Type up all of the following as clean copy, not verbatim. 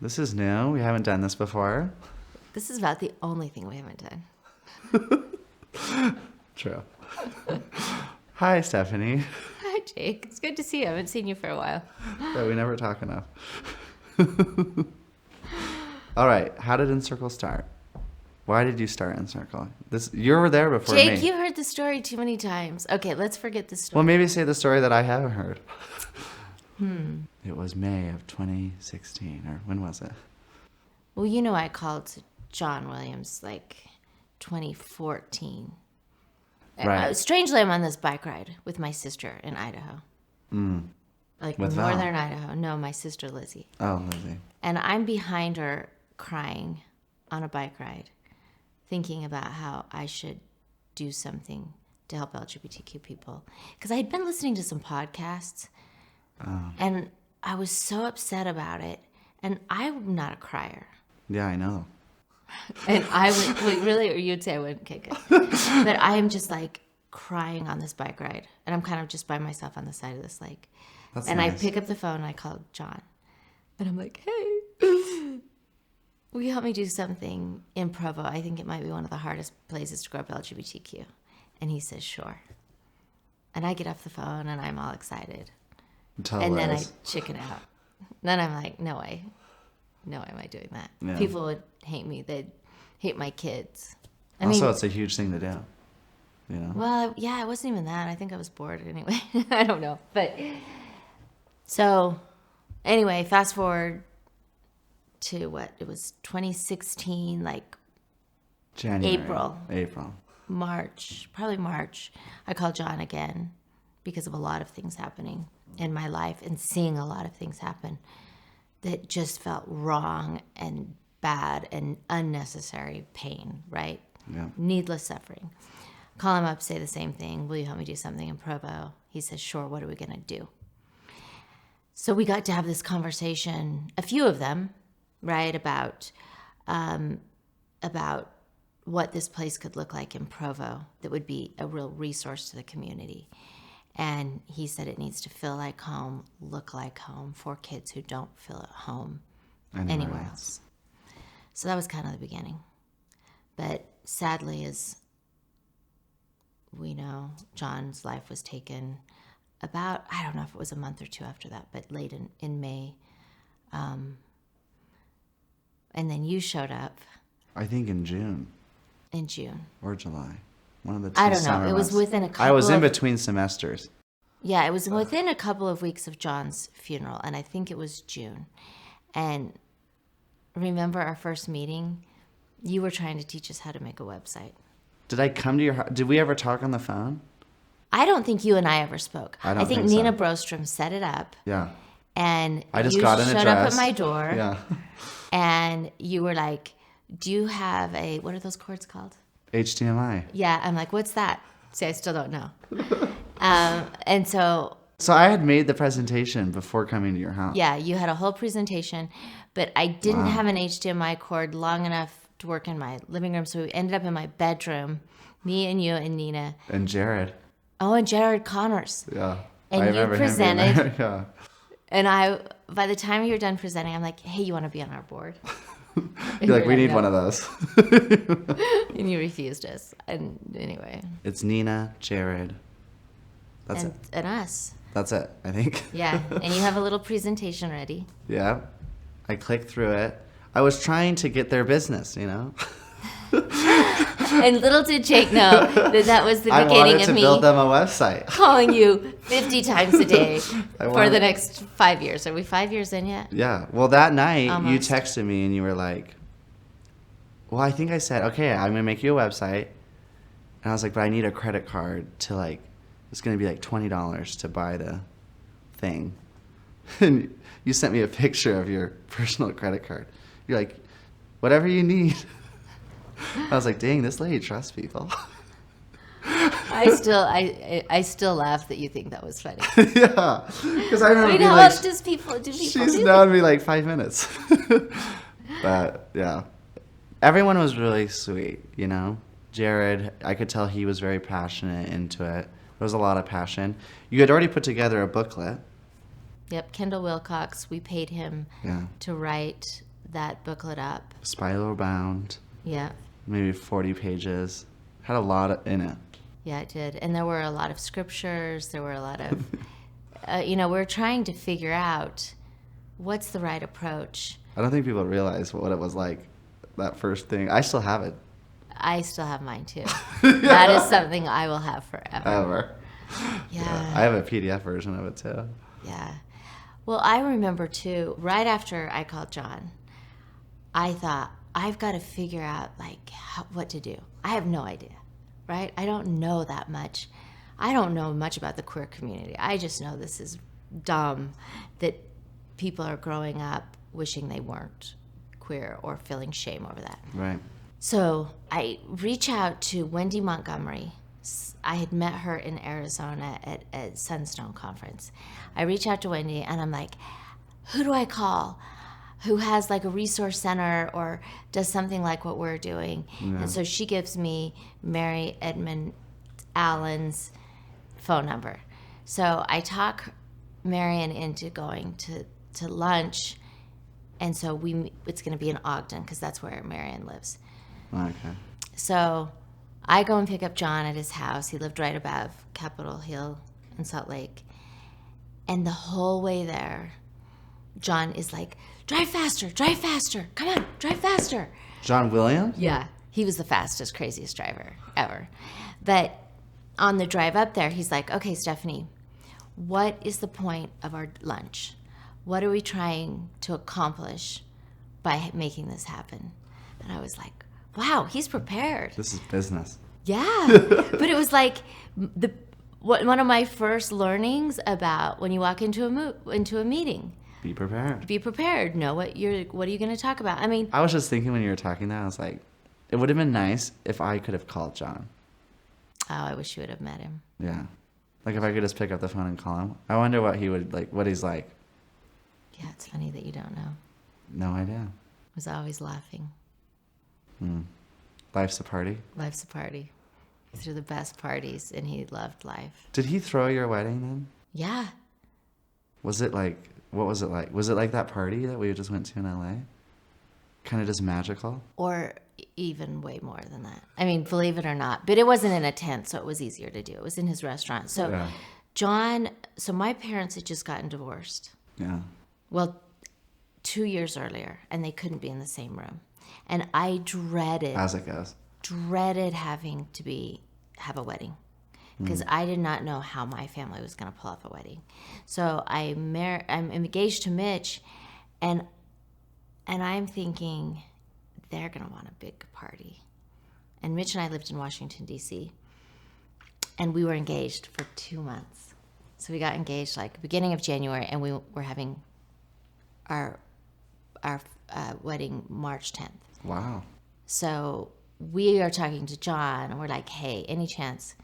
This is new. We haven't done this before. This is about the only thing we haven't done. True. Hi, Stephenie. Hi, Jake. It's good to see you. I haven't seen you for a while. Yeah, we never talk enough. All right. How did Encircle start? Why did you start Encircle? You were there before me. Jake, you heard the story too many times. Okay, let's forget the story. Well, maybe say the story that I haven't heard. It was May of 2016, or when was it? Well, you know I called John Williams like 2014. Right. Strangely, I'm on this bike ride with my sister in Idaho. Like With northern Val? Idaho. No, my sister Lizzie. Oh, Lizzie. And I'm behind her crying on a bike ride, thinking about how I should do something to help LGBTQ people. Because I had been listening to some podcasts, and I was so upset about it. And I'm not a crier. Yeah, I know. And I would, wait, really? Or you'd say I wouldn't? Okay, good. But I am just like crying on this bike ride. And I'm kind of just by myself on the side of this lake. That's and nice. I pick up the phone and I call John. And I'm like, hey, will you help me do something in Provo? I think it might be one of the hardest places to grow up LGBTQ. And he says, sure. And I get off the phone and I'm all excited. And then I chicken out. Then I'm like, no way. No way am I doing that. Yeah. People would hate me. They'd hate my kids. Also, it's a huge thing to do. You know? Well, yeah, it wasn't even that. I think I was bored anyway. I don't know. But so anyway, fast forward to what? It was 2016, like January. April. March, probably March. I called John again because of a lot of things happening in my life and seeing a lot of things happen that just felt wrong and bad and unnecessary pain, right? Yeah. Needless suffering. Call him up, say the same thing. Will you help me do something in Provo? He says, sure, what are we going to do? So we got to have this conversation, a few of them, right, about what this place could look like in Provo that would be a real resource to the community. And he said it needs to feel like home, look like home for kids who don't feel at home anywhere else. So that was kind of the beginning. But sadly, as we know, John's life was taken about, I don't know if it was a month or two after that, but late in May. And then you showed up. I think in June. In June. Or July. One of the two I don't know. summer It was months. within a couple I was in between semesters. Yeah, it was within a couple of weeks of John's funeral, and I think it was June. And remember our first meeting? You were trying to teach us how to make a website. Did I come to your house? Did we ever talk on the phone? I don't think you and I ever spoke. I think Nina so. Brostrom set it up. Yeah. And I just you got an showed address. up at my door. Yeah. And you were like, do you have what are those cords called? HDMI. Yeah, I'm like, what's that? See, I still don't know. And so... So I had made the presentation before coming to your house. Yeah, you had a whole presentation, but I didn't have an HDMI cord long enough to work in my living room, so we ended up in my bedroom, me and you and Nina. And Jared. Oh, and Jared Connors. Yeah. And I you remember him being presented. there. Yeah. And by the time you were done presenting, I'm like, hey, you want to be on our board? You're like, we need no. one of those. And you refused us. And anyway. It's Nina, Jared. That's it. And us. That's it, I think. Yeah. And you have a little presentation ready. Yeah. I clicked through it. I was trying to get their business, you know? And little did Jake know that was the I beginning wanted of to me build them a website. calling you 50 times a day for the next 5 years. Are we 5 years in yet? Yeah. Well, that night Almost. you texted me and you were like, well, I think I said, okay, I'm going to make you a website. And I was like, but I need a credit card to it's going to be like $20 to buy the thing. And you sent me a picture of your personal credit card. You're like, whatever you need. I was like, dang, this lady trusts people. I still laugh that you think that was funny. Yeah. Because I remember being how like, else do people she's do? known me like 5 minutes. But yeah, everyone was really sweet, you know. Jared, I could tell he was very passionate into it. There was a lot of passion. You had already put together a booklet. Yep, Kendall Wilcox, we paid him Yeah. to write that booklet up. Spiral bound, Yeah. maybe 40 pages. Had a lot in it. Yeah, it did. And there were a lot of scriptures. There were a lot of, we're trying to figure out what's the right approach. I don't think people realize what it was like, that first thing. I still have it. I still have mine too. That is something I will have forever. Ever. Yeah. I have a PDF version of it too. Yeah. Well, I remember too, right after I called John, I thought, I've got to figure out what to do. I have no idea, right? I don't know that much. I don't know much about the queer community. I just know this is dumb that people are growing up wishing they weren't queer or feeling shame over that. Right. So I reach out to Wendy Montgomery. I had met her in Arizona at Sunstone Conference. I reach out to Wendy and I'm like, who do I call? Who has like a resource center or does something like what we're doing? Yeah. And so she gives me Mary Edmond Allen's phone number. So I talk Marion into going to lunch. And so it's going to be in Ogden because that's where Marion lives. Okay. So I go and pick up John at his house. He lived right above Capitol Hill in Salt Lake. And the whole way there, John is like, drive faster, come on, drive faster. John Williams? Yeah. He was the fastest, craziest driver ever. But on the drive up there, he's like, okay, Stephenie, what is the point of our lunch? What are we trying to accomplish by making this happen? And I was like, wow, he's prepared. This is business. Yeah. But it was like one of my first learnings about when you walk into a meeting. Be prepared. Be prepared. Know what are you going to talk about? I mean, I was just thinking when you were talking that, I was like, it would have been nice if I could have called John. oh, I wish you would have met him. Yeah. Like if I could just pick up the phone and call him. I wonder what he would like, what he's like. Yeah, it's funny that you don't know. No idea. I was always laughing. Life's a party. Life's a party. He threw the best parties, and he loved life. Did he throw your wedding then? Yeah. Was it like, what was it like? Was it like that party that we just went to in LA? Kind of just magical? Or even way more than that. I mean, believe it or not. But it wasn't in a tent, so it was easier to do. It was in his restaurant. So Yeah. so my parents had just gotten divorced. Yeah. Well, 2 years earlier, and they couldn't be in the same room. And I dreaded As it goes. having to have a wedding because I did not know how my family was going to pull off a wedding. So I'm engaged to Mitch, and I'm thinking they're going to want a big party. And Mitch and I lived in Washington, D.C., and we were engaged for 2 months. So we got engaged like beginning of January, and we were having our wedding March 10th. Wow. So we are talking to John, and we're like, hey, any chance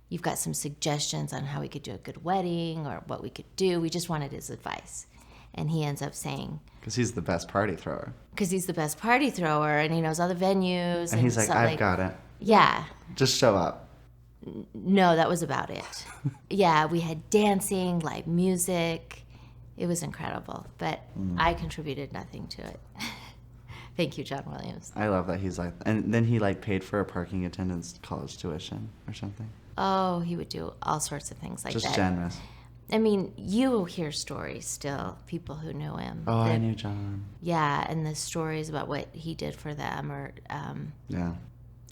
you've got some suggestions on how we could do a good wedding or what we could do? We just wanted his advice. And he ends up saying... Because he's the best party thrower. Because he's the best party thrower, and he knows all the venues. And he's like, I've got it. Yeah. Just show up. No, that was about it. Yeah, we had dancing, live music. It was incredible, but I contributed nothing to it. Thank you, John Williams. I love that he's like, and then he like paid for a parking attendant's college tuition or something. Oh, he would do all sorts of things like that. Just generous. I mean, you hear stories still, people who knew him. Oh, I knew John. Yeah, and the stories about what he did for them. Yeah.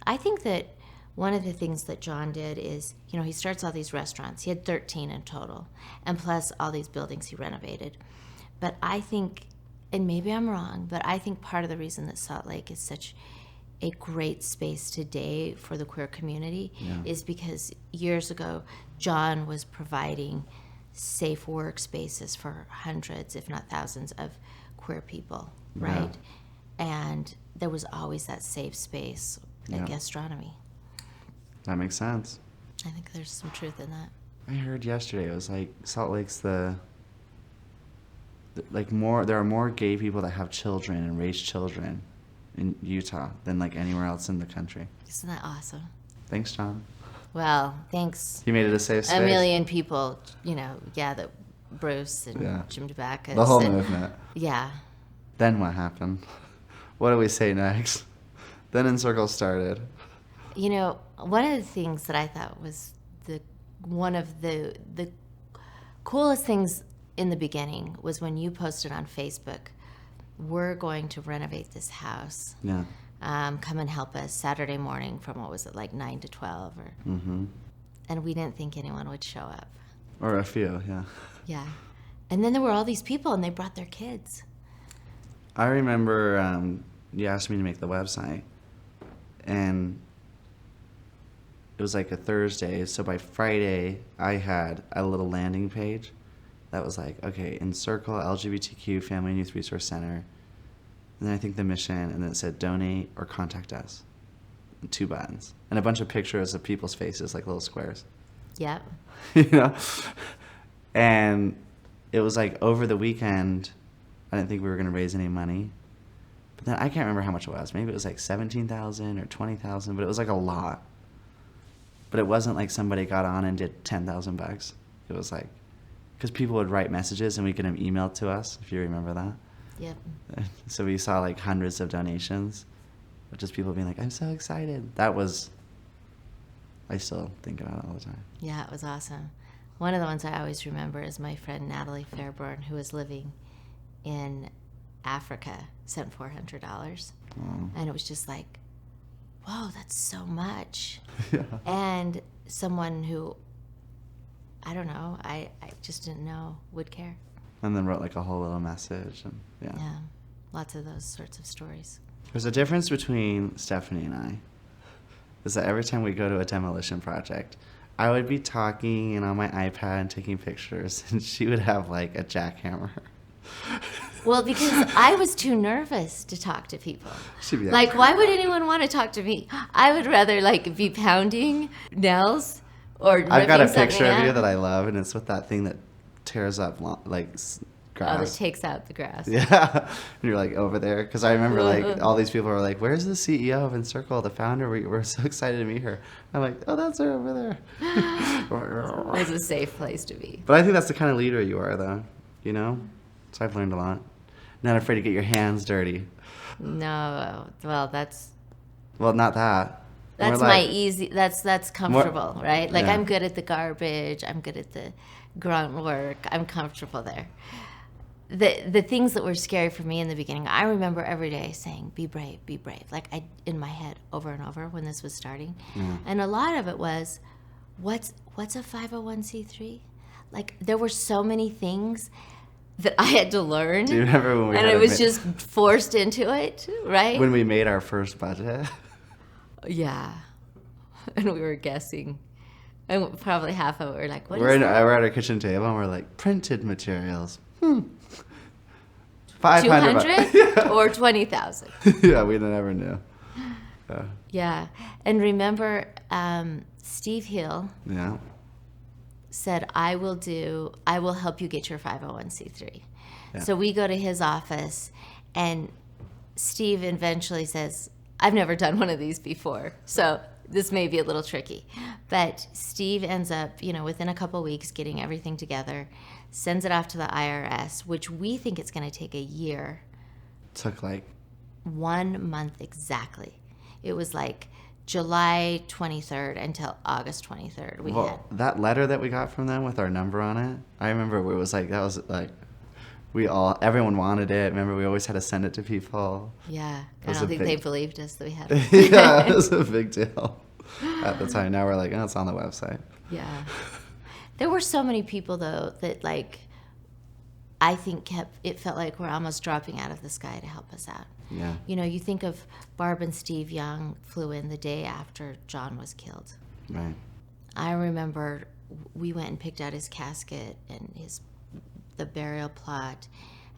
I think that one of the things that John did is, he starts all these restaurants. He had 13 in total, and plus all these buildings he renovated. But I think, and maybe I'm wrong, but I think part of the reason that Salt Lake is such a great space today for the queer community is because years ago, John was providing safe workspaces for hundreds, if not thousands, of queer people, right? And there was always that safe space at gastronomy. That makes sense. I think there's some truth in that. I heard yesterday it was like Salt Lake's there are more gay people that have children and raise children in Utah than like anywhere else in the country. Isn't that awesome? Thanks, John. Well, thanks. He made it a safe space. A million people, that Bruce and Jim DeBacchus. The whole movement. Yeah. Then what happened? What do we say next? Then Encircle started. You know, one of the things that I thought was one of the coolest things in the beginning was when you posted on Facebook, we're going to renovate this house. Yeah. Come and help us Saturday morning from, what was it, like 9 to 12? And we didn't think anyone would show up. Or a few, yeah. Yeah. And then there were all these people, and they brought their kids. I remember you asked me to make the website, and it was like a Thursday, so by Friday I had a little landing page that was like, okay, Encircle LGBTQ Family and Youth Resource Center, and then I think the mission, and then it said donate or contact us, and 2 buttons, and a bunch of pictures of people's faces, like little squares. Yep. You know? And it was like over the weekend, I didn't think we were going to raise any money. But then I can't remember how much it was. Maybe it was like 17,000 or 20,000, but it was like a lot. But it wasn't like somebody got on and did $10,000. It was like, because people would write messages and we get them emailed to us, if you remember that. Yep. So we saw like hundreds of donations, but just people being like, I'm so excited. That was, I still think about it all the time. Yeah, it was awesome. One of the ones I always remember is my friend Natalie Fairburn, who was living in Africa, sent $400. Oh. And it was just like, whoa, that's so much. Yeah. And someone who, I don't know, I just didn't know would care. And then wrote like a whole little message. And Yeah, lots of those sorts of stories. There's a difference between Stephenie and I. Is that every time we go to a demolition project, I would be talking and on my iPad and taking pictures, and she would have like a jackhammer. Well, because I was too nervous to talk to people. She'd be Like, why would anyone want to talk to me? I would rather like be pounding nails or I've got a ripping picture something of you out. that I love, and it's with that thing that tears up like Oh, grass. that takes out the grass. Yeah, and you're like over there, because I remember like all these people were like, "Where's the CEO of Encircle, the founder? We're so excited to meet her." I'm like, "Oh, that's her over there." It's a safe place to be. But I think that's the kind of leader you are, though. You know, so I've learned a lot. Not afraid to get your hands dirty. No, well, that's Well, not that. More my like- easy. That's comfortable, right? Like yeah. I'm good at the garbage. I'm good at the grunt work. I'm comfortable there. The things that were scary for me in the beginning, I remember every day saying, "Be brave, be brave." Like in my head over and over when this was starting, and a lot of it was, "What's a 501c3?" Like there were so many things that I had to learn. Do you remember when we and had I to was ma- just forced into it, right? when we made our first budget? Yeah. And we were guessing. And probably half of it were like, we're at our kitchen table and we're like, printed materials. 500 200 or 20,000? Yeah, we never knew. Yeah. And remember, Steve Hill Yeah. said, I will help you get your 501c3. Yeah. So we go to his office, and Steve eventually says, I've never done one of these before, so this may be a little tricky. But Steve ends up, within a couple weeks getting everything together, sends it off to the IRS, which we think it's going to take a year. Took like 1 month exactly. It was like July 23rd until August 23rd. That letter that we got from them with our number on it, I remember it was like, that was like, everyone wanted it. Remember, we always had to send it to people. Yeah, I was don't a think big- they believed us that we had it. Yeah, it was a big deal at the time. Now we're like, oh, it's on the website. Yeah. There were so many people, though, that, I think it felt like we're almost dropping out of the sky to help us out. Yeah. You think of Barb and Steve Young flew in the day after John was killed. Right. I remember we went and picked out his casket and the burial plot,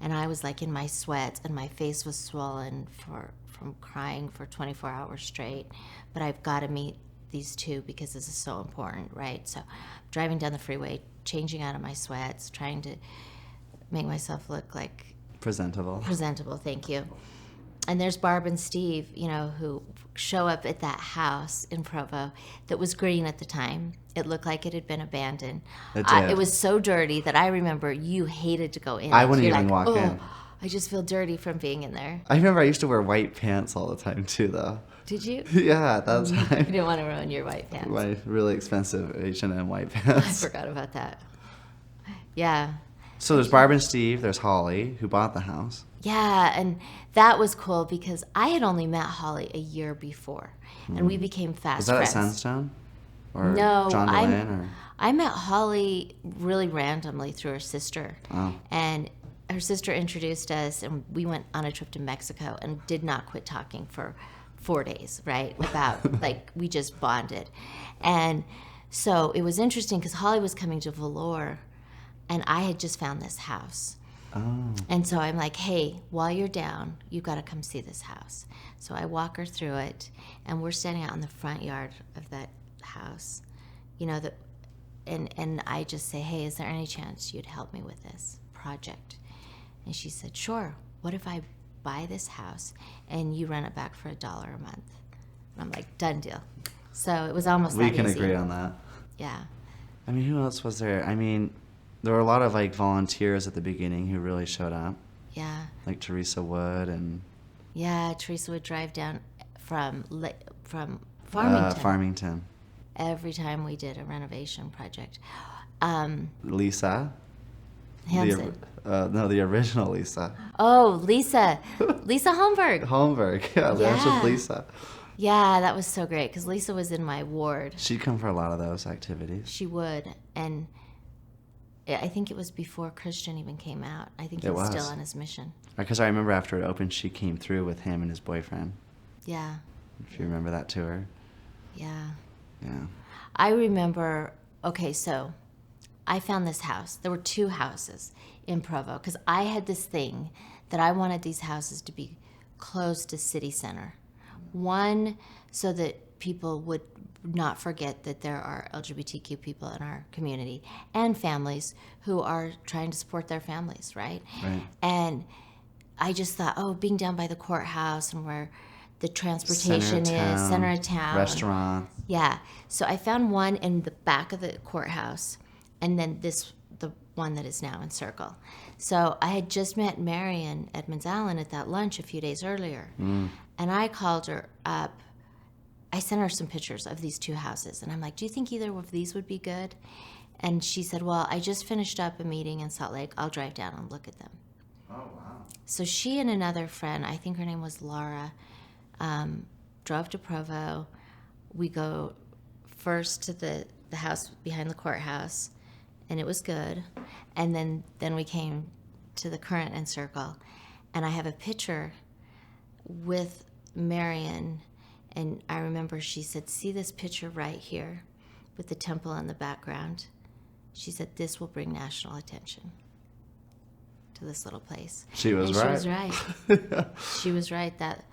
and I was like in my sweats, and my face was swollen from crying for 24 hours straight. But I've got to meet these two because this is so important, right? So driving down the freeway, changing out of my sweats, trying to make myself look like Presentable. thank you. And there's Barb and Steve, who show up at that house in Provo that was green at the time. It looked like it had been abandoned. It did. It was so dirty that I remember you hated to go in. I wouldn't You're even like, walk "Oh, in." I just feel dirty from being in there. I remember I used to wear white pants all the time too, though. Did you? Yeah, that's You didn't want to ruin your white pants. my really expensive H&M white I pants. forgot about that. Yeah. So there's Barb and Steve. There's Holly, who bought the house. Yeah, and that was cool because I had only met Holly a year before, and we became fast Was that friends. at Sandstone? Or No, John DeLynn? Or? I met Holly really randomly through her sister. Oh. And her sister introduced us, and we went on a trip to Mexico and did not quit talking for 4 days, right? About, like, we just bonded. And so it was interesting because Holly was coming to Velour, and I had just found this house. Oh. And so I'm like, hey, while you're down, you got to come see this house. So I walk her through it, and we're standing out in the front yard of that house, you know, and I just say, hey, is there any chance you'd help me with this project? And she said, sure. What if I buy this house and you rent it back for $1 a month? And I'm like, done deal. So it was almost We that can easy. agree on that. Yeah. I mean, who else was there? I mean, there were a lot of like volunteers at the beginning who really showed up, Yeah. like Teresa Wood and Yeah, Teresa would drive down from Farmington Farmington. every time we did a renovation project. Lisa. Hansen. The original Lisa. Oh, Lisa Holmberg. Holmberg. Yeah, Ranch Yeah. with Lisa. Yeah, that was so great because Lisa was in my ward. She'd come for a lot of those activities. She would, and I think it was before Christian even came out. I think he It was was. still on his mission. Because I remember after it opened, she came through with him and his boyfriend. Yeah, If you remember that tour. yeah. Yeah. I remember, okay, so I found this house. There were 2 houses in Provo because I had this thing that I wanted these houses to be close to city center. One, so that people would not forget that there are LGBTQ people in our community and families who are trying to support their families, right? Right. And I just thought, oh, being down by the courthouse and where the transportation is, center of town. Restaurant. Yeah. So I found one in the back of the courthouse, and then the one that is now Encircle. So I had just met Marion Edmonds Allen at that lunch a few days earlier, and I called her up. I sent her some pictures of these 2 houses, and I'm like, do you think either of these would be good? And she said, well, I just finished up a meeting in Salt Lake. I'll drive down and look at them. Oh, wow. So she and another friend, I think her name was Laura, drove to Provo. We go first to the house behind the courthouse, and it was good. And then we came to the current Encircle, and I have a picture with Marion, and I remember she said, see this picture right here with the temple in the background? She said, this will bring national attention to this little place. She was and right. She was right. She was right. That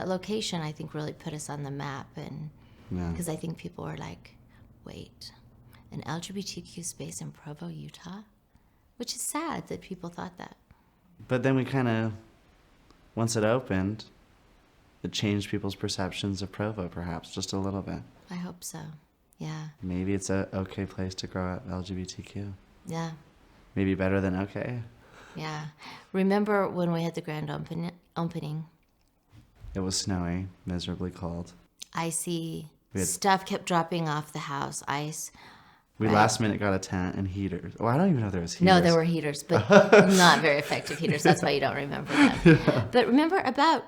location, I think, really put us on the map, and Yeah. because I think people were like, wait, an LGBTQ space in Provo, Utah? Which is sad that people thought that. But then we kind of, once it opened, it changed people's perceptions of Provo, perhaps, just a little bit. I hope so. Yeah. Maybe it's a okay place to grow up LGBTQ. Yeah. Maybe better than okay. Yeah. Remember when we had the grand opening? It was snowy, miserably cold. Icy. We had- Stuff kept dropping off the house. Ice. We Right. last minute got a tent and heaters. Oh, I don't even know if there was heaters. No, there were heaters, but not very effective heaters. That's why you don't remember them. Yeah. But remember, about,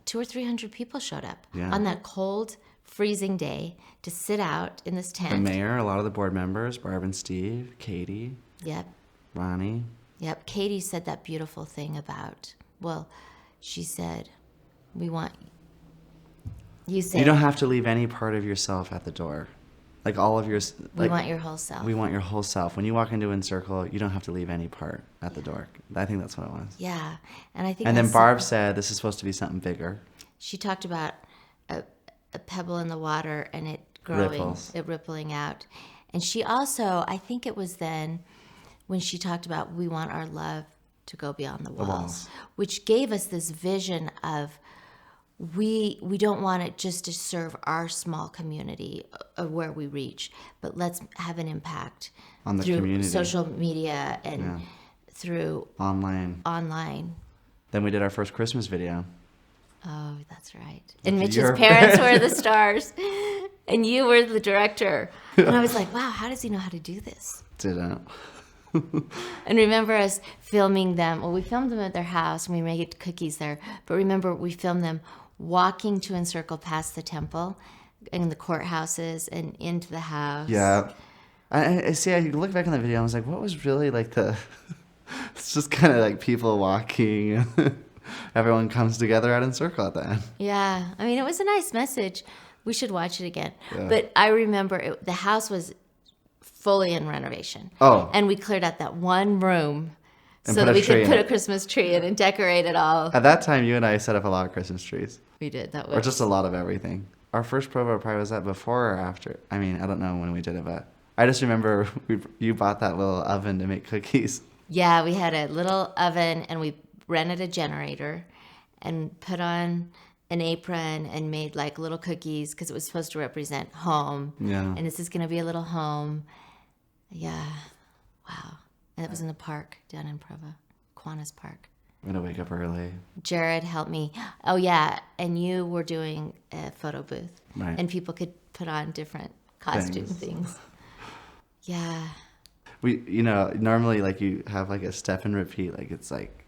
200 or 300 people showed up on that cold, freezing day to sit out in this tent. The mayor, a lot of the board members, Barb and Steve, Katie, Yep. Ronnie. Yep. Katie said that beautiful thing about, she said, we want, you said, You don't have to leave any part of yourself at the door. Like all of your... we want your whole self. We want your whole self. When you walk into Encircle, you don't have to leave any part at the door. I think that's what it was. Yeah. And I think And then that's Barb something- said this is supposed to be something bigger. She talked about a pebble in the water and it growing, Ripples. it rippling out. And she also, I think it was then when she talked about we want our love to go beyond the walls, which gave us this vision of we don't want it just to serve our small community of where we reach, but let's have an impact On the through community. social media and through Online. online. Then we did our first Christmas video. Oh, that's right. And With Mitch's your parents were the stars, and you were the director. And I was like, wow, how does he know how to do this? Didn't. And remember us filming them. Well, we filmed them at their house, and we made cookies there. But remember, we filmed them walking to Encircle past the temple and the courthouses and into the house. Yeah. I see. I look back on the video. I was like, what was really like the? It's just kind of like people walking. Everyone comes together at Encircle at the end. Yeah, I mean, it was a nice message. We should watch it again. Yeah. But I remember the house was fully in renovation. Oh. And we cleared out that one room And so put that a we tree could in put it. a Christmas tree in and decorate it all. At that time, you and I set up a lot of Christmas trees, We did. That or was just a lot of everything. Our first Provo probably was that before or after. I mean, I don't know when we did it, but I just remember you bought that little oven to make cookies. Yeah, we had a little oven and we rented a generator and put on an apron and made like little cookies because it was supposed to represent home. Yeah. And this is going to be a little home. Yeah. Wow. And it was in the park down in Provo, Kiwanis Park. I'm gonna wake up early. Jared helped me. Oh, yeah. And you were doing a photo booth. Right. And people could put on different costume things. Yeah. We, normally like you have like a step and repeat, like it's like,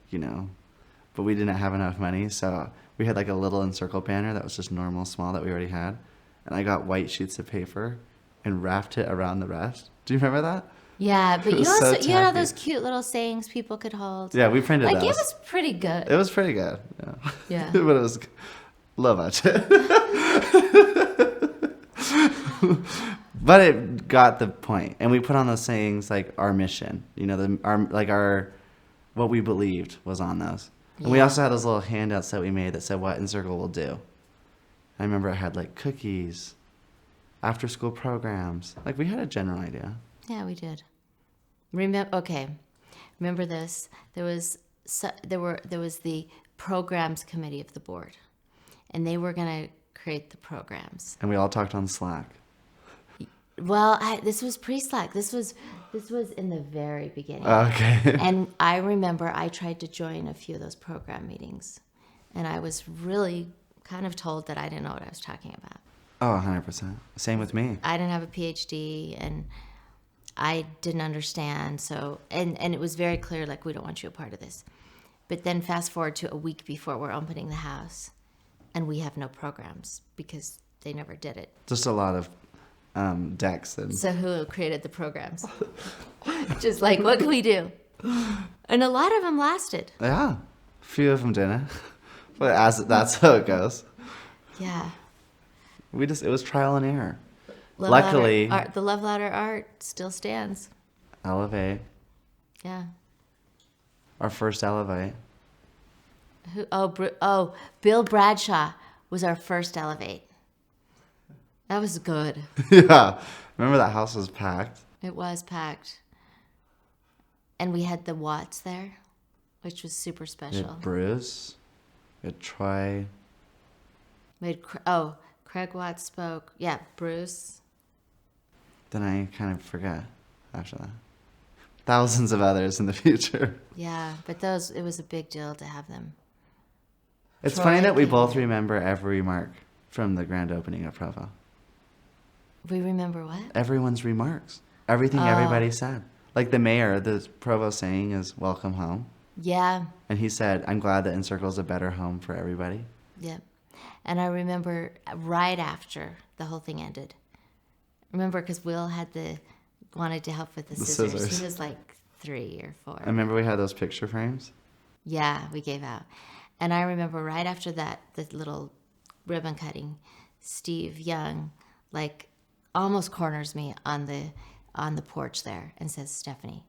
but we didn't have enough money, so we had like a little Encircle banner that was just normal, small that we already had, and I got white sheets of paper and wrapped it around the rest. Do you remember that? Yeah, but It you was also so you had all tacky. those cute little sayings people could hold. Yeah, we printed Like those. it was pretty good. It was pretty good. Yeah. Yeah. But it was low budget. But it got the point, and we put on those sayings like our mission. Our what we believed was on those. And we Yeah. also had those little handouts that we made that said what Encircle will do. I remember it had like cookies, after school programs. Like we had a general idea. Yeah, we did. Remember this? There was the programs committee of the board, and they were going to create the programs. And we all talked on Slack. Well, this was pre-Slack. This was in the very beginning. Okay. And I remember I tried to join a few of those program meetings, and I was really kind of told that I didn't know what I was talking about. Oh, 100%. Same with me. I didn't have a PhD, and I didn't understand. So, and it was very clear, like, we don't want you a part of this. But then fast forward to a week before we're opening the house, and we have no programs because they never did it. Just a lot of decks and So who created the programs? Just like, what can we do? And a lot of them lasted. yeah, a few of them didn't. But that's how it goes. Yeah. It was trial and error. Love Luckily, Ladder the Love Ladder art still stands. Elevate, Yeah. our first Elevate. Bill Bradshaw was our first Elevate. That was good. Yeah, remember that house was packed. It was packed. And we had the Watts there, which was super We special. had Bruce, we had Troy. We had, Craig Watts spoke. Yeah, Bruce. Then I kind of forget after that. Thousands of others in the future. Yeah, but it was a big deal to have them. It's Troy funny that we came both in. remember every remark from the grand opening of Provo. We remember what? Everyone's remarks. Everything everybody said. Like the mayor, the Provo saying is welcome home. Yeah. And he said, I'm glad that Encircle is a better home for everybody. Yep. And I remember right after the whole thing ended. Remember, because Will wanted to help with the scissors. He was like 3 or 4. I remember we had those picture frames. Yeah, we gave out. And I remember right after that, the little ribbon cutting, Steve Young, like, almost corners me on the porch there and says, Stephenie,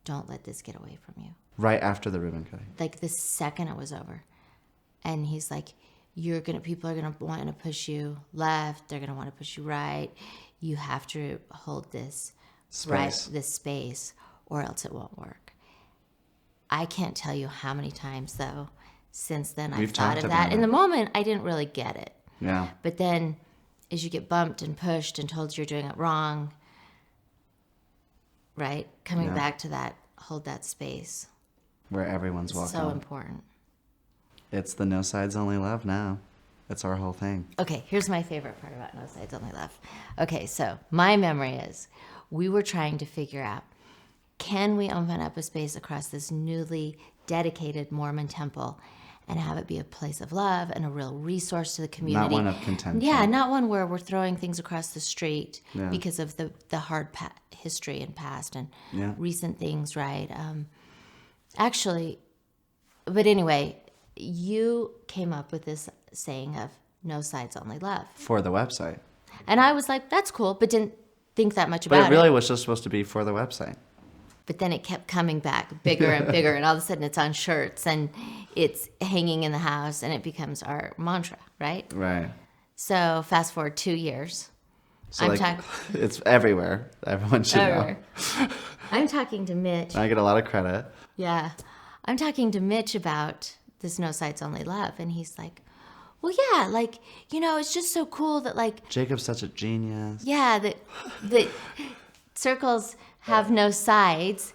don't let this get away from you. Right after the ribbon cutting. Like the second it was over. And he's like, people are gonna want to push you left, they're gonna want to push you right. You have to hold this space, or else it won't work. I can't tell you how many times though since then I've thought of that. In the moment I didn't really get it. Yeah. But then as you get bumped and pushed and told you're doing it wrong, right? Coming back to that, hold that space. Where everyone's welcome. So important. It's the No Sides Only Love now. It's our whole thing. Okay, here's my favorite part about No Sides Only Love. Okay, so my memory is we were trying to figure out, can we open up a space across this newly dedicated Mormon temple and have it be a place of love and a real resource to the community? Not one of contention. Yeah, not one where we're throwing things across the street Yeah. because of the hard history and past and Yeah. recent things, right? Actually, but anyway, you came up with this saying of No Sides Only Love. For the website. And I was like, that's cool, but didn't think that much But about it really was just supposed to be for the website. But then it kept coming back bigger and bigger, and all of a sudden it's on shirts and it's hanging in the house, and it becomes our mantra, right? Right. So fast forward 2 years. So it's everywhere. Everyone should know. I'm talking to Mitch. I get a lot of credit. Yeah. I'm talking to Mitch about this No Sides Only Love, and he's like, well, yeah, like, it's just so cool that, like, Jacob's such a genius. yeah, that circles have no sides,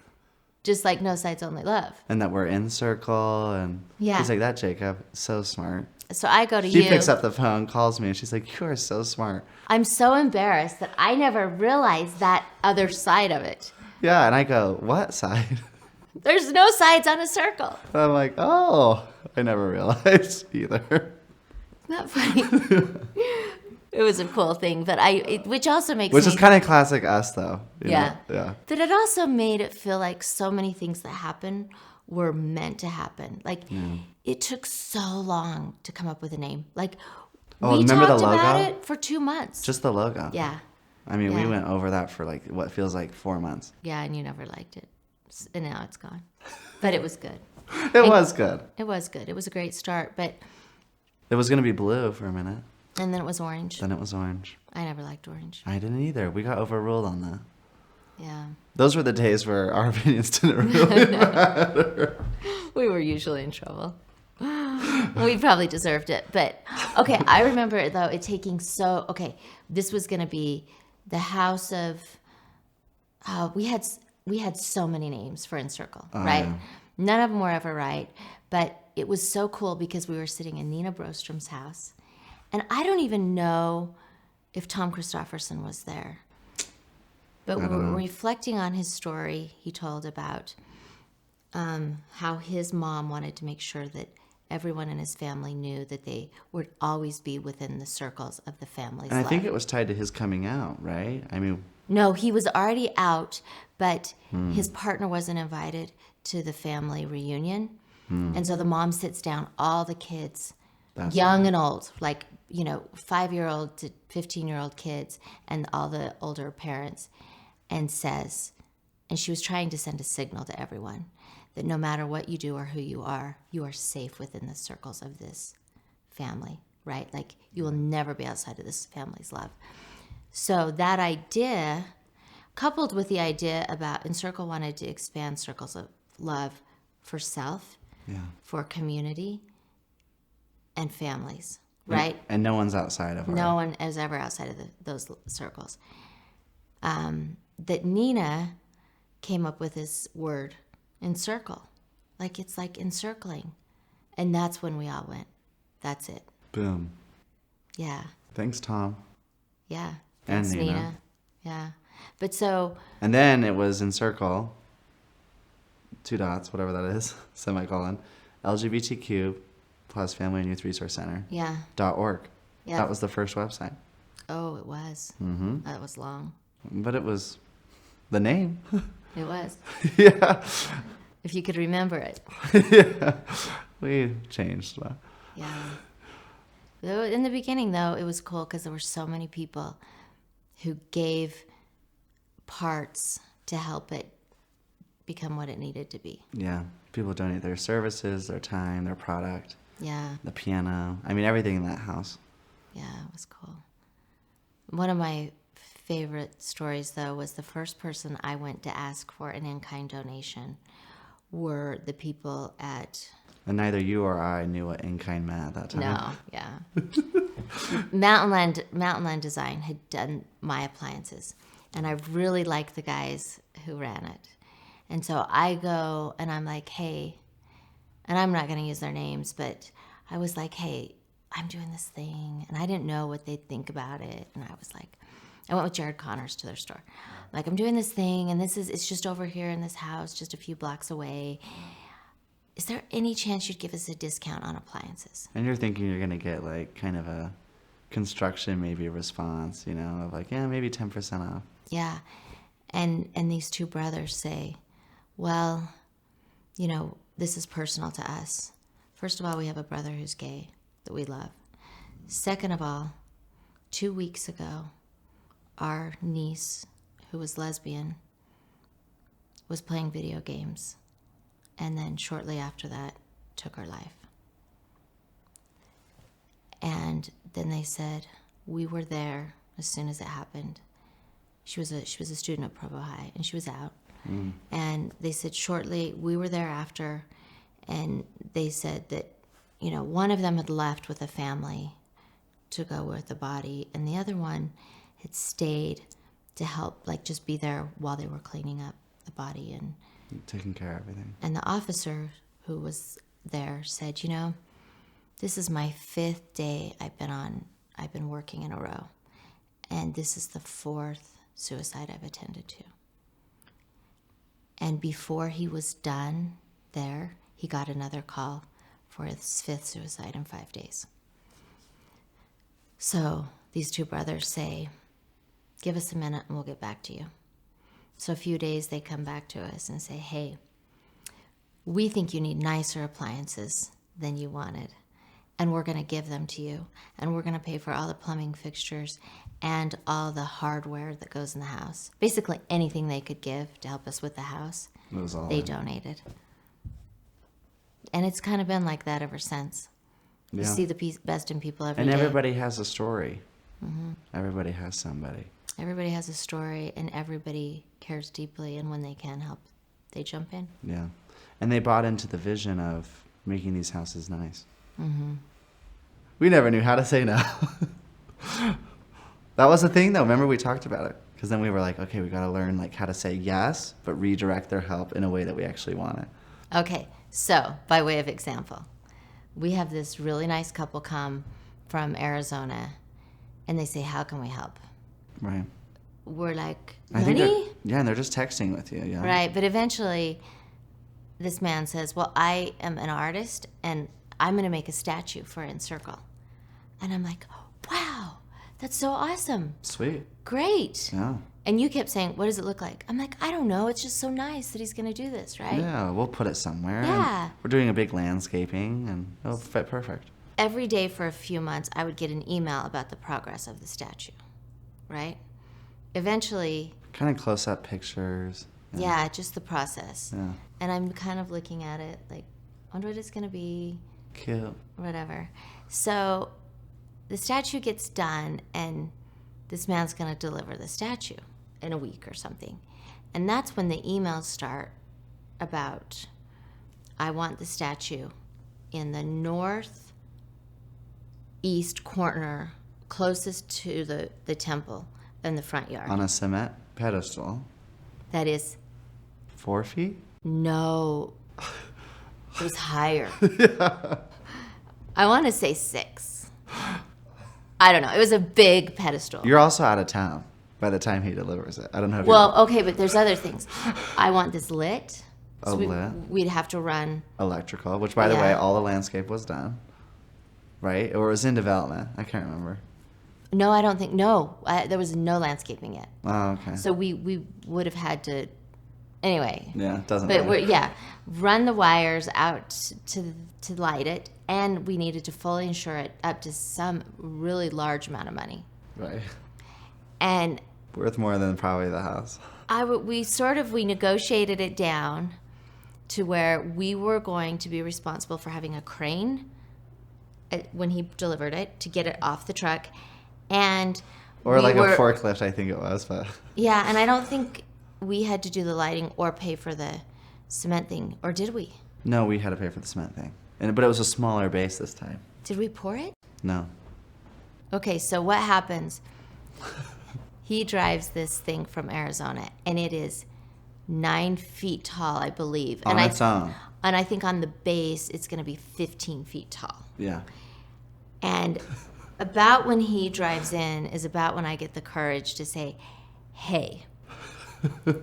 just like No Sides Only Love. And that we're in circle. And Yeah. he's like, that Jacob, so smart. So I go to She you. picks up the phone, calls me, and she's like, you are so smart. I'm so embarrassed that I never realized that other side of it. Yeah, and I go, what side? There's no sides on a circle. And I'm like, oh, I never realized either. Not funny. It was a cool thing, but which also makes Which me, is kind of classic us, though. you Yeah. know? Yeah. But it also made it feel like so many things that happen were meant to happen. Like, it took so long to come up with a name. Like, Oh, we remember the talked about logo? it for 2 months. Just the logo. Yeah. I mean, we Yeah. went over that for like what feels like 4 months. Yeah, and you never liked it. And now it's gone. But it was good. It was good. It was good. It was a great start. But It was going to be blue for a minute. and then it was orange. Then it was orange. I never liked orange. I didn't either. We got overruled on that. Yeah. Those were the days where our opinions didn't really matter. We were usually in trouble. We probably deserved it. But, okay, I remember, though, it taking this was going to be the house of, we had so many names for Encircle, right? yeah. None of them were ever right. But it was so cool because we were sitting in Nina Brostrom's house. And I don't even know if Tom Christofferson was there. But we were reflecting on his story he told about how his mom wanted to make sure that everyone in his family knew that they would always be within the circles of the family's And I life. think it was tied to his coming out, right? I mean, No, he was already out, but his partner wasn't invited to the family reunion. And so the mom sits down all the kids, That's young and old, like, 5-year-old to 15-year-old kids and all the older parents, and says, and she was trying to send a signal to everyone that no matter what you do or who you are safe within the circles of this family, right? Like, you will never be outside of this family's love. So that idea, coupled with the idea about Encircle wanted to expand circles of love for self, for community, and families, right? And no one's outside of her. No one is ever outside of those circles. That Nina came up with this word, encircle. Like, it's like encircling. And that's when we all went, that's it. Boom. Yeah. Thanks, Tom. Yeah. And Thanks, Nina. Yeah. But so, And then it was Encircle, 2 dots, whatever that is, semicolon, LGBTQ plus Family and Youth Resource Center. yeah. .org. Yeah. That was the first website. Oh, it was. Mm-hmm. That was long. But it was the name. It was. Yeah. If you could remember it. Yeah. We changed. Yeah. Though in the beginning, though, it was cool because there were so many people who gave parts to help it become what it needed to be. Yeah. People donate their services, their time, their product, Yeah. the piano. I mean, everything in that house. Yeah, it was cool. One of my favorite stories, though, was the first person I went to ask for an in-kind donation were the people at... And neither you or I knew what in-kind meant at that time. No, yeah. Mountainland Design had done my appliances, and I really liked the guys who ran it. And so I go, and I'm like, hey, and I'm not going to use their names, but I was like, hey, I'm doing this thing, and I didn't know what they'd think about it. And I was like, I went with Jared Connors to their store. Like, I'm doing this thing, and it's just over here in this house, just a few blocks away. Is there any chance you'd give us a discount on appliances? And you're thinking you're going to get like kind of a construction maybe response, you know, of like, yeah, maybe 10% off. Yeah. And these two brothers say, well, you know, this is personal to us. First of all, we have a brother who's gay that we love. Second of all, 2 weeks ago, our niece, who was lesbian, was playing video games, and then shortly after that took her life. And then they said, we were there as soon as it happened. She was a student at Provo High, and she was out. And they said shortly, we were there after, and they said that, you know, one of them had left with a family to go with the body, and the other one had stayed to help, like, just be there while they were cleaning up the body and taking care of everything. And the officer who was there said, you know, this is my 5th day I've been working in a row, and this is the 4th suicide I've attended to. And before he was done there, he got another call for his 5th suicide in 5 days. So these two brothers say, give us a minute and we'll get back to you. So a few days they come back to us and say, hey, we think you need nicer appliances than you wanted, and we're going to give them to you, and we're going to pay for all the plumbing fixtures and all the hardware that goes in the house. Basically anything they could give to help us with the house, they donated. And it's kind of been like that ever since. You see the best in people every day. And everybody has a story. Mm-hmm. Everybody has somebody. Everybody has a story, and everybody cares deeply, and when they can help, they jump in. Yeah. And they bought into the vision of making these houses nice. Mm-hmm. We never knew how to say no. That was the thing, though. Remember, we talked about it. Because then we were like, okay, we got to learn like how to say yes, but redirect their help in a way that we actually want it. Okay, so by way of example, we have this really nice couple come from Arizona, and they say, how can we help? Right. We're like, I money? think and they're just texting with you, yeah. Right, but eventually this man says, well, I am an artist, and I'm going to make a statue for Encircle. And I'm like, wow, that's so awesome. Sweet. Great. Yeah. And you kept saying, what does it look like? I'm like, I don't know. It's just so nice that he's going to do this, right? Yeah, we'll put it somewhere. Yeah. And we're doing a big landscaping, and it'll fit perfect. Every day for a few months, I would get an email about the progress of the statue, right? Eventually... Kind of close-up pictures. Yeah, just the process. Yeah. And I'm kind of looking at it like, I wonder what it's going to be. Cute. Whatever. So the statue gets done, and this man's going to deliver the statue in a week or something. And that's when the emails start about, I want the statue in the northeast corner closest to the temple in the front yard. On a cement pedestal. That is... 4 feet? No. It was higher. Yeah. I want to say 6. I don't know. It was a big pedestal. You're also out of town by the time he delivers it. I don't know if Well, okay, but there's other things. I want this lit. So lit? We'd have to run... Electrical, which, by the way, all the landscape was done. Right? Or it was in development. I can't remember. No, I don't think... No. There was no landscaping yet. Oh, okay. So we would have had to... Anyway. Yeah, it doesn't But matter. run the wires out to light it, and we needed to fully insure it up to some really large amount of money. Right. And Worth more than probably the house. we negotiated it down to where we were going to be responsible for having a crane when he delivered it to get it off the truck, and Or like a forklift, I think it was, but... Yeah, and I don't think we had to do the lighting or pay for the cement thing, or did we? No, we had to pay for the cement thing. But it was a smaller base this time. Did we pour it? No. Okay, so what happens? He drives this thing from Arizona, and it is 9 feet tall, I believe. On its own. And I think on the base, it's going to be 15 feet tall. Yeah. And about when he drives in is about when I get the courage to say, hey,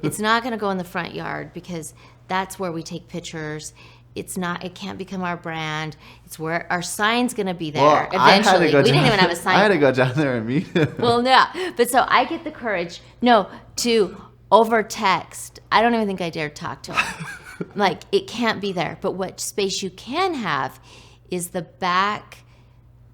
it's not going to go in the front yard because that's where we take pictures. It can't become our brand. It's where our sign's going to be there eventually. We didn't even have a sign. I had to go down there and meet him. Well, no. But so I get the courage, to over text. I don't even think I dared talk to him. Like, it can't be there. But what space you can have is the back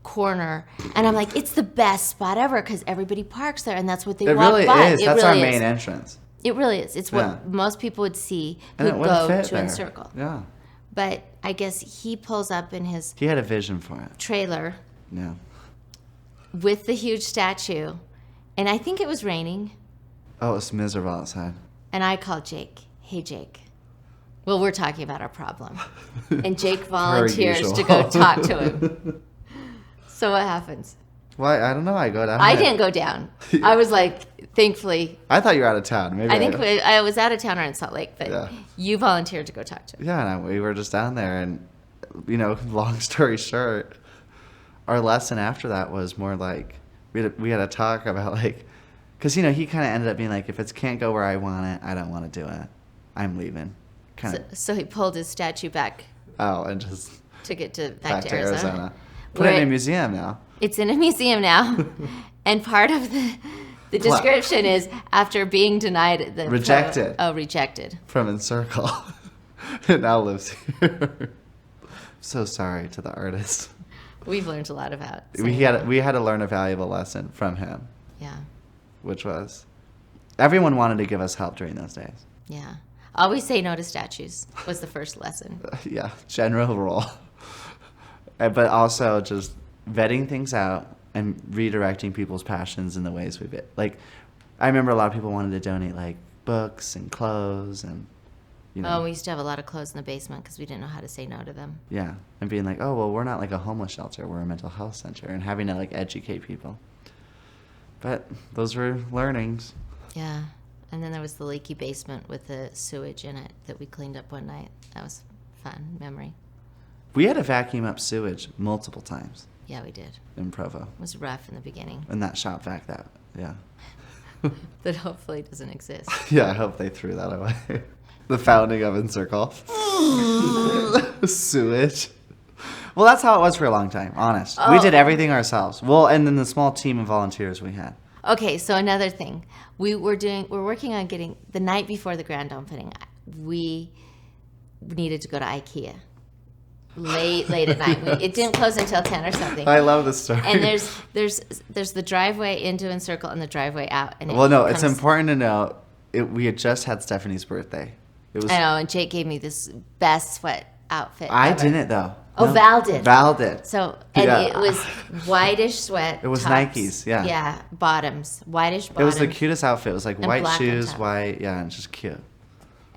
corner. And I'm like, it's the best spot ever because everybody parks there and that's what they walk really by. Is. That's our main entrance. It really is. It's what most people would see who go to Encircle. Yeah. But I guess he pulls up in his... He had a vision for it. ...trailer. Yeah. With the huge statue. And I think it was raining. Oh, it was miserable outside. And I called Jake. Hey, Jake. Well, we're talking about our problem. And Jake volunteers to go talk to him. So what happens? Well, I don't know. I go down. I didn't go down. I was like, thankfully. I thought you were out of town. Maybe I think I was out of town or in Salt Lake, but you volunteered to go talk to him. Yeah, and we were just down there, and long story short, our lesson after that was more like we had a talk about because he kind of ended up being like, if it can't go where I want it, I don't want to do it. I'm leaving. So he pulled his statue back. Oh, and just to get back to Arizona. Put it in a museum now. It's in a museum now, and part of the description is after being denied rejected. Rejected From Encircle. It now lives here. So sorry to the artist. We've learned a lot about. We had to learn a valuable lesson from him. Yeah. Which was, everyone wanted to give us help during those days. Yeah. Always say no to statues was the first lesson. Yeah, general rule. But also just vetting things out and redirecting people's passions in the ways we did. I remember a lot of people wanted to donate books and clothes and we used to have a lot of clothes in the basement because we didn't know how to say no to them. Yeah, and being like, oh, well, we're not a homeless shelter, we're a mental health center, and having to educate people. But those were learnings. Yeah, and then there was the leaky basement with the sewage in it that we cleaned up one night. That was a fun memory. We had to vacuum up sewage multiple times. Yeah, we did. In Provo. It was rough in the beginning. In that shop vac, yeah. That hopefully doesn't exist. Yeah, I hope they threw that away. The founding of Encircle. Sewage. Well, that's how it was for a long time, honest. We did everything ourselves. Well, and then the small team of volunteers we had. Okay, so another thing. We're working on getting, the night before the grand opening, we needed to go to IKEA. Late at night. It didn't close until 10 or something. I love this story. And there's the driveway into Encircle and the driveway out. And it's important to know, we had just had Stephenie's birthday. I know, and Jake gave me this best sweat outfit. I didn't, though. Oh, no. Val did. Val did. So, and it was whitish sweat. It was tops. Nikes, yeah. Yeah, bottoms, whitish bottoms. It was the cutest outfit. It was white shoes, white, and just cute.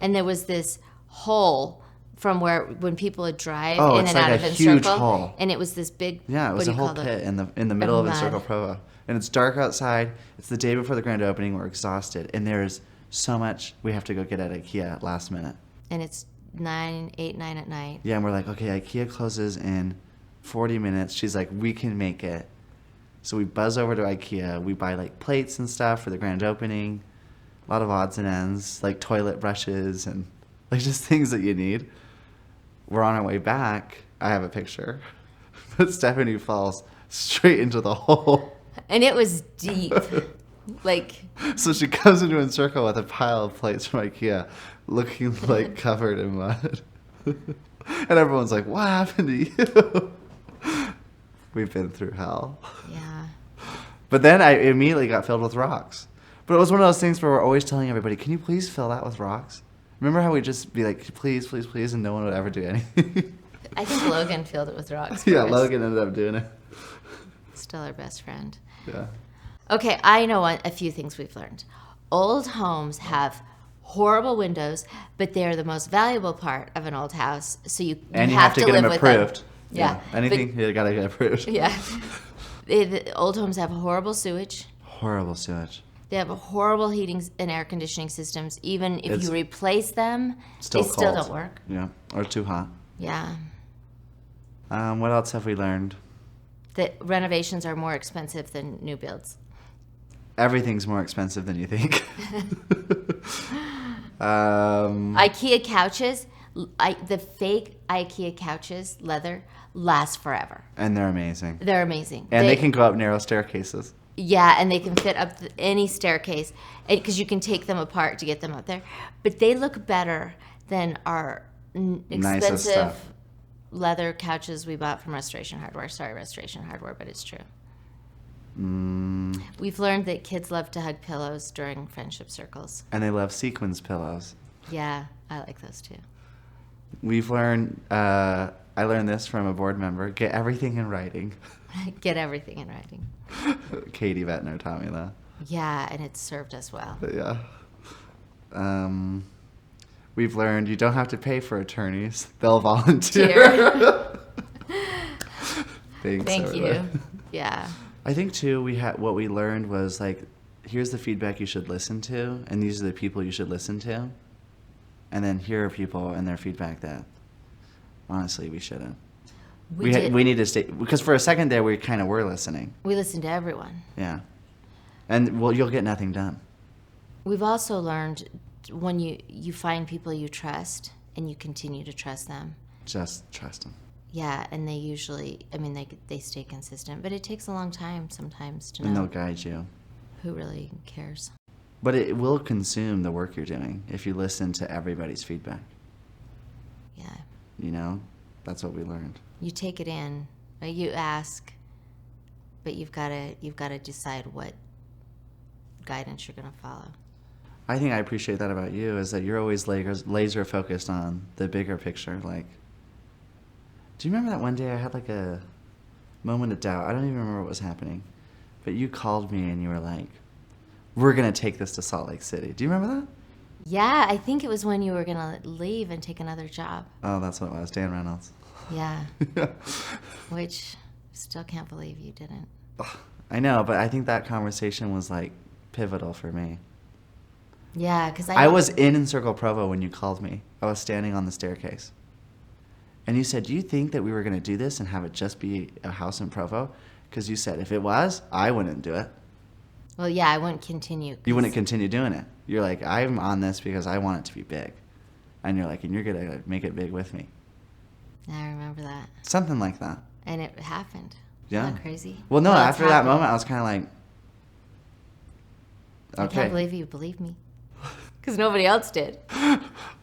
And there was this hole from when people would drive in and out of Encircle. Huge hole. And it was this big. Yeah, it was a whole pit in the middle of Encircle Provo. And it's dark outside. It's the day before the grand opening. We're exhausted. And there's so much we have to go get at IKEA last minute. And it's 9 at night. Yeah, and we're like, okay, IKEA closes in 40 minutes. She's like, we can make it. So we buzz over to IKEA. We buy plates and stuff for the grand opening. A lot of odds and ends, toilet brushes and just things that you need. We're on our way back. I have a picture. But Stephenie falls straight into the hole. And it was deep. So she comes into Encircle with a pile of plates from IKEA, looking covered in mud. And everyone's like, what happened to you? We've been through hell. Yeah. But then I immediately got filled with rocks. But it was one of those things where we're always telling everybody, can you please fill that with rocks? Remember how we'd just be like, please, please, please, and no one would ever do anything? I think Logan filled it with rocks. Yeah, Logan ended up doing it. Still our best friend. Yeah. Okay, I know a few things we've learned. Old homes have horrible windows, but they're the most valuable part of an old house. So you have to get live them with approved. Them. Yeah. Anything, you gotta get approved. Yeah. The old homes have horrible sewage. Horrible sewage. They have horrible heating and air conditioning systems. Even if It's you replace them, still they still cold. don't work. Yeah, or too hot. Yeah. What else have we learned? That renovations are more expensive than new builds. Everything's more expensive than you think. IKEA couches, the fake IKEA couches, leather, last forever. And they're amazing. They're amazing. And they can go up narrow staircases. Yeah, and they can fit up any staircase because you can take them apart to get them up there. But they look better than our Nicest expensive stuff. leather couches we bought from Restoration Hardware. Sorry, Restoration Hardware, but it's true. We've learned that kids love to hug pillows during friendship circles. And they love sequins pillows. Yeah, I like those too. We've learned, I learned this from a board member, get everything in writing. Get everything in writing. Katie Vettner taught me that. Yeah, and it's served us well. But yeah. We've learned you don't have to pay for attorneys. They'll volunteer. Thanks, Thank everybody. you. Yeah. I think too what we learned was like, here's the feedback you should listen to, and these are the people you should listen to, and then here are people and their feedback that honestly we shouldn't. We need to stay, because for a second there we kind of were listening. We listen to everyone. Yeah, and well, you'll get nothing done. We've also learned when you find people you trust and you continue to trust them. Just trust them. Yeah, and they usually, I mean, they stay consistent, but it takes a long time sometimes to And they'll know guide you. who really cares. But it will consume the work you're doing if you listen to everybody's feedback. Yeah. You know, that's what we learned. You take it in, you ask, but you've got to decide what guidance you're going to follow. I think I appreciate that about you, is that you're always laser focused on the bigger picture. Like, do you remember that one day I had like a moment of doubt? I don't even remember what was happening. But you called me and you were like, we're going to take this to Salt Lake City. Do you remember that? Yeah, I think it was when you were going to leave and take another job. Oh, that's what it was. Dan Reynolds. Yeah. Which still can't believe you didn't. I know, but I think that conversation was like pivotal for me. Yeah, because I was in Encircle Provo when you called me. I was standing on the staircase. And you said, do you think that we were going to do this and have it just be a house in Provo? Because you said, if it was, I wouldn't do it. Well, yeah, I wouldn't continue. You wouldn't continue doing it. You're like, I'm on this because I want it to be big. And you're like, and you're going to make it big with me. I remember that. Something like that. And it happened. Yeah. Isn't that crazy? Well, no, it's after that happened. moment, I was kind of like, I can't believe you believe me. Because nobody else did.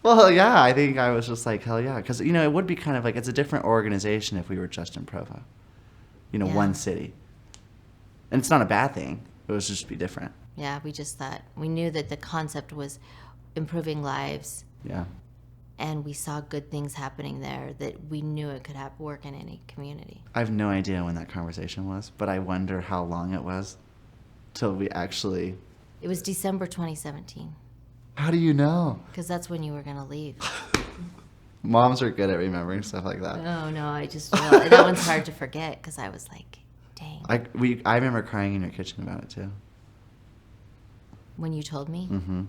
Well, yeah, I think I was just like, hell yeah. Because, you know, it would be kind of like, it's a different organization if we were just in Provo. You know, Yeah. one city. And it's not a bad thing. It would just be different. Yeah, we just thought, we knew that the concept was improving lives, Yeah. and we saw good things happening there, that we knew it could work in any community. I have no idea when that conversation was, but I wonder how long it was till we actually... It was December 2017, How do you know? because that's when you were going to leave. Moms are good at remembering stuff like that. Oh, no, well, that one's hard to forget, because I was like, dang. I remember crying in your kitchen about it, too. When you told me? Mm-hmm.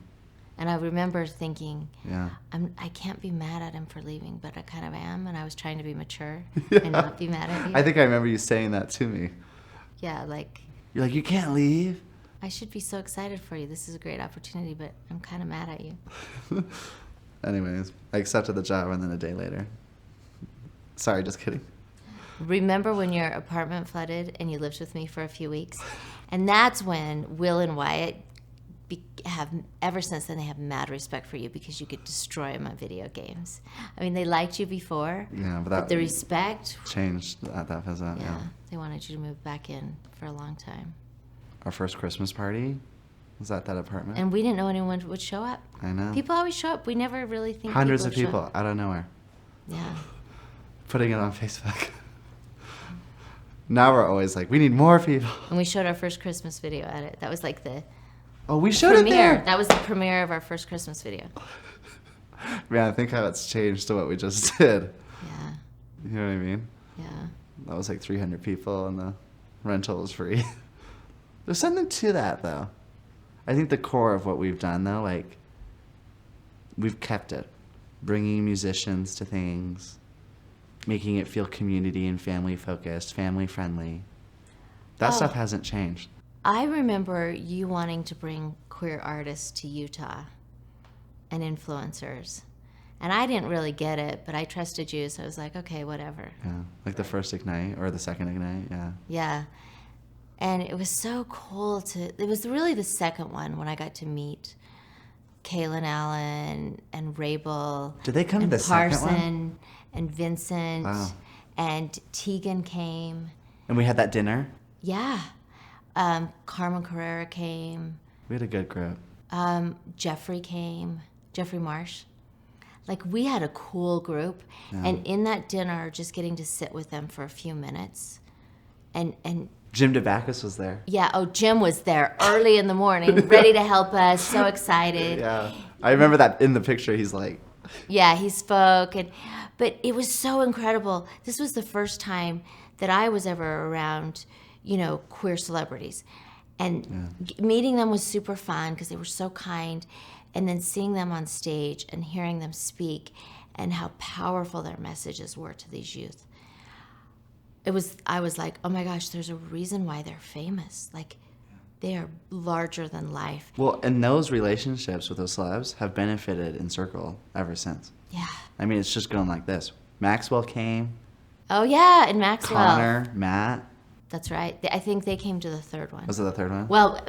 And I remember thinking, Yeah. I can't be mad at him for leaving, but I kind of am, and I was trying to be mature Yeah. and not be mad at you. I think I remember you saying that to me. Yeah, like, You're like, you can't leave. I should be so excited for you. This is a great opportunity, but I'm kind of mad at you. Anyways, I accepted the job, and then a day later. Sorry, just kidding. Remember when your apartment flooded and you lived with me for a few weeks? And that's when Will and Wyatt ever since then, they have mad respect for you because you could destroy my video games. I mean, they liked you before, Yeah, but the respect, changed at that visit. Yeah. they wanted you to move back in for a long time. Our first Christmas party was at that apartment. And we didn't know anyone would show up. I know. People always show up. We never really think Hundreds of would show people up. out of nowhere. Yeah. Putting it on Facebook. Now we're always like, we need more people. And we showed our first Christmas video at it. That was like the Oh, we showed it premiere. there. That was the premiere of our first Christmas video. Man, I think how it's changed to what we just did. Yeah. You know what I mean? Yeah. That was like 300 people and the rental was free. There's something to that, though. I think the core of what we've done, though, like, we've kept it. Bringing musicians to things, making it feel community and family focused, family friendly. That stuff hasn't changed. I remember you wanting to bring queer artists to Utah and influencers. And I didn't really get it, but I trusted you, so I was like, okay, whatever. Yeah, like the first Ignite or the second Ignite, yeah. Yeah. And it was so cool it was really the second one when I got to meet Kaylin Allen and Rabel. Did they come to and the second one? Parson and Vincent. Wow. And Tegan came. And we had that dinner. Yeah. Carmen Carrera came. We had a good group. Jeffrey came. Jeffrey Marsh. Like, we had a cool group. Yeah. And in that dinner, just getting to sit with them for a few minutes. And Jim DeBacchus was there. yeah, oh, Jim was there early in the morning, ready to help us, so excited. Yeah. I remember that in the picture. He's like, Yeah, he spoke, but it was so incredible. This was the first time that I was ever around, queer celebrities. And meeting them was super fun because they were so kind. And then seeing them on stage and hearing them speak and how powerful their messages were to these youth. I was like, oh my gosh, there's a reason why they're famous. Like, they are larger than life. well, and those relationships with those celebs have benefited Encircle ever since. Yeah. I mean, it's just going like this. Maxwell came, Oh yeah, and Maxwell. Connor, Matt. That's right. I think they came to the third one. Was it the third one? Well,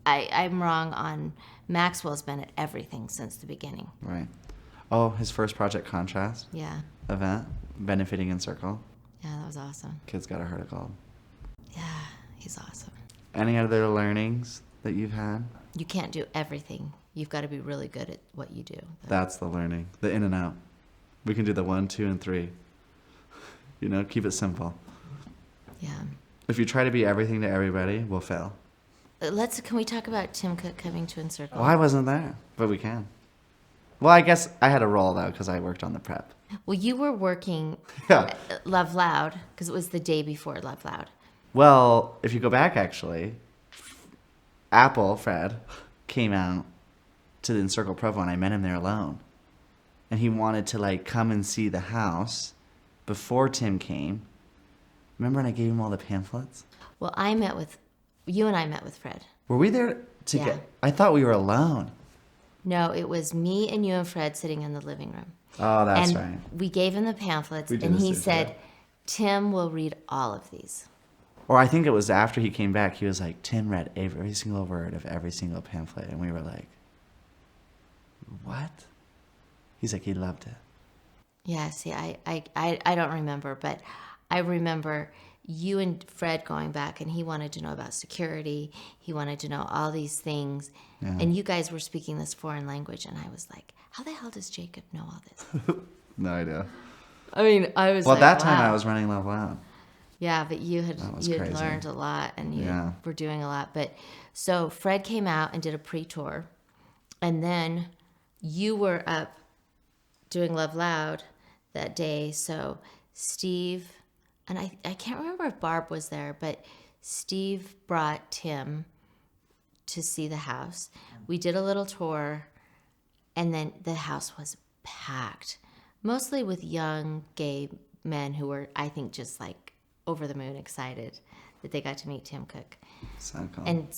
I'm wrong on Maxwell's been at everything since the beginning. Right. Oh, his first Project Contrast Yeah. event, benefiting Encircle. Yeah, that was awesome. Kids got a heart of gold. Yeah, he's awesome. Any other learnings that you've had? You can't do everything. You've got to be really good at what you do. That's the learning. The in and out. We can do the 1, 2, and 3. Keep it simple. Yeah. If you try to be everything to everybody, we'll fail. Can we talk about Tim Cook coming to Encircle? Well, I wasn't there, but we can. Well, I guess I had a role, though, because I worked on the prep. Well, you were working Yeah. Love Loud because it was the day before Love Loud. Well, if you go back, actually, Fred, came out to the Encircle Provo, and I met him there alone. And he wanted to, come and see the house before Tim came. Remember when I gave him all the pamphlets? Well, you and I met with Fred. Were we there Yeah. I thought we were alone. No, it was me and you and Fred sitting in the living room. Oh, that's and right. we gave him the pamphlets, We did and this he together. said, Tim will read all of these. Or I think it was after he came back, he was like, Tim read every single word of every single pamphlet. And we were like, what? He's like, he loved it. Yeah, see, I don't remember, but I remember you and Fred going back, and he wanted to know about security. He wanted to know all these things. Yeah. And you guys were speaking this foreign language, and I was like, how the hell does Jacob know all this? No idea. I mean, I was Well, like, that time wow. I was running Love Loud. Yeah, but you had was crazy. learned a lot, and you Yeah. were doing a lot. But so Fred came out and did a pre-tour, and then you were up doing Love Loud that day. So Steve, and I can't remember if Barb was there, but Steve brought Tim to see the house. We did a little tour, and then the house was packed, mostly with young gay men who were, I think, just like over the moon excited that they got to meet Tim Cook. So cool. And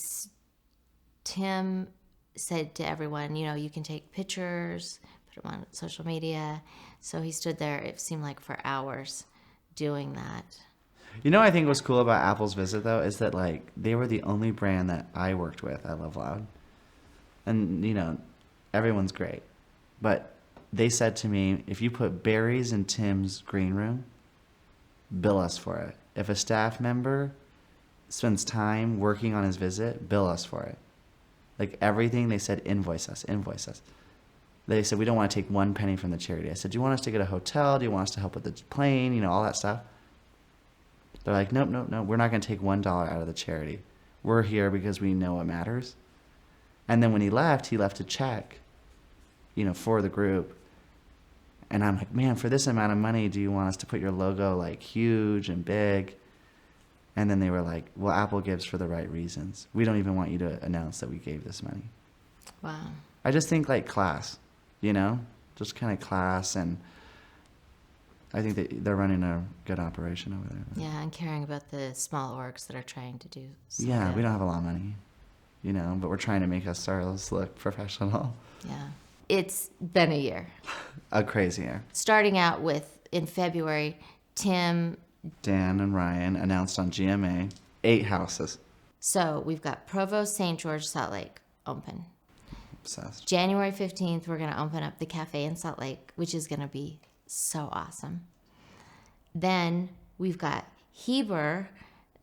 Tim said to everyone, you can take pictures, put them on social media. So he stood there, it seemed like for hours, doing that. I think what's cool about Apple's visit, though, is that, they were the only brand that I worked with at Love Loud. And, everyone's great. But they said to me, if you put berries in Tim's green room, bill us for it. If a staff member spends time working on his visit, bill us for it. Everything, they said, invoice us. They said, we don't want to take one penny from the charity. I said, do you want us to get a hotel? Do you want us to help with the plane? All that stuff. They're like, nope. We're not going to take $1 out of the charity. We're here because we know what matters. And then when he left a check, for the group. And I'm like, man, for this amount of money, do you want us to put your logo huge and big? And then they were like, well, Apple gives for the right reasons. We don't even want you to announce that we gave this money. Wow. I just think like class, you know, just kind of class. And I think that they're running a good operation over there. Yeah, and caring about the small orgs that are trying to do so Yeah, good. we don't have a lot of money, you know, but we're trying to make ourselves look professional. Yeah. It's been a year. A crazy year. Starting out with, in February, Tim. Dan and Ryan announced on GMA 8 houses. So we've got Provo, St. George, Salt Lake open. Obsessed. January 15th, we're going to open up the cafe in Salt Lake, which is going to be so awesome. Then we've got Heber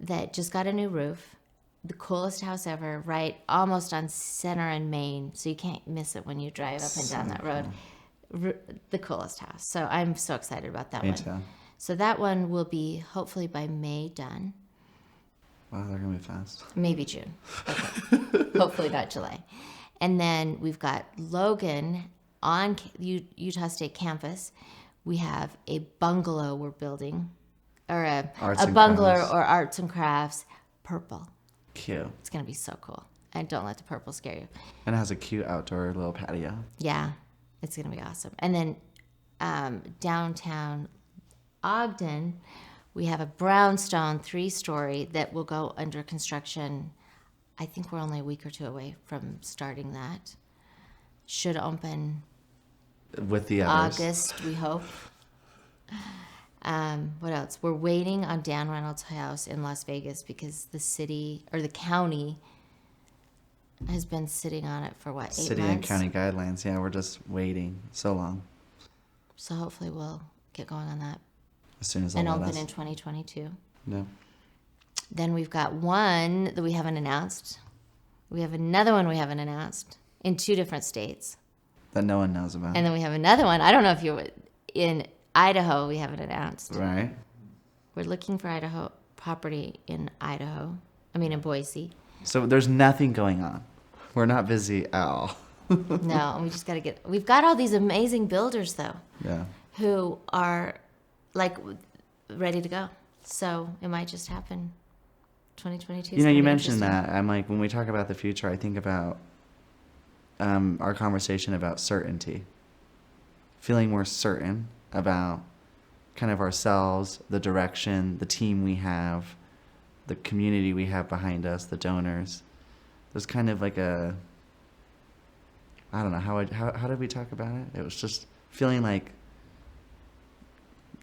that just got a new roof. The coolest house ever, right almost on Center and Main, so you can't miss it when you drive up and down that road. The coolest house. So I'm so excited about that Me one. too. So that one will be hopefully by May done. Wow, they're going to be fast. Maybe June. Okay. Hopefully not July. And then we've got Logan on Utah State campus. We have a bungalow we're building, or a bungalow crafts. or arts and crafts, purple. Cute. It's going to be so cool. And don't let the purple scare you. And it has a cute outdoor little patio. Yeah, it's going to be awesome. And then downtown Ogden, we have a brownstone 3-story that will go under construction. I think we're only a week or two away from starting that. Should open With the others. August, we hope. What else? We're waiting on Dan Reynolds' house in Las Vegas because the city or the county has been sitting on it for what, 8 months? City and county guidelines. Yeah, we're just waiting so long. So hopefully we'll get going on that As soon as they'll and let open us. in 2022. Yeah. Then we've got one that we haven't announced. We have another one we haven't announced in 2 different states. That no one knows about. And then we have another one. I don't know if you're in Idaho, we haven't announced. Right. We're looking for Idaho property in Idaho. I mean, in Boise. So there's nothing going on. We're not busy at all. No, and we just got to get. We've got all these amazing builders though, Yeah. who are like ready to go. So it might just happen. 2022. You know, you mentioned that. I'm like, when we talk about the future, I think about our conversation about certainty. Feeling more certain about kind of ourselves, the direction, the team we have, the community we have behind us, the donors. There's kind of like a, I don't know, how did we talk about it? It was just feeling like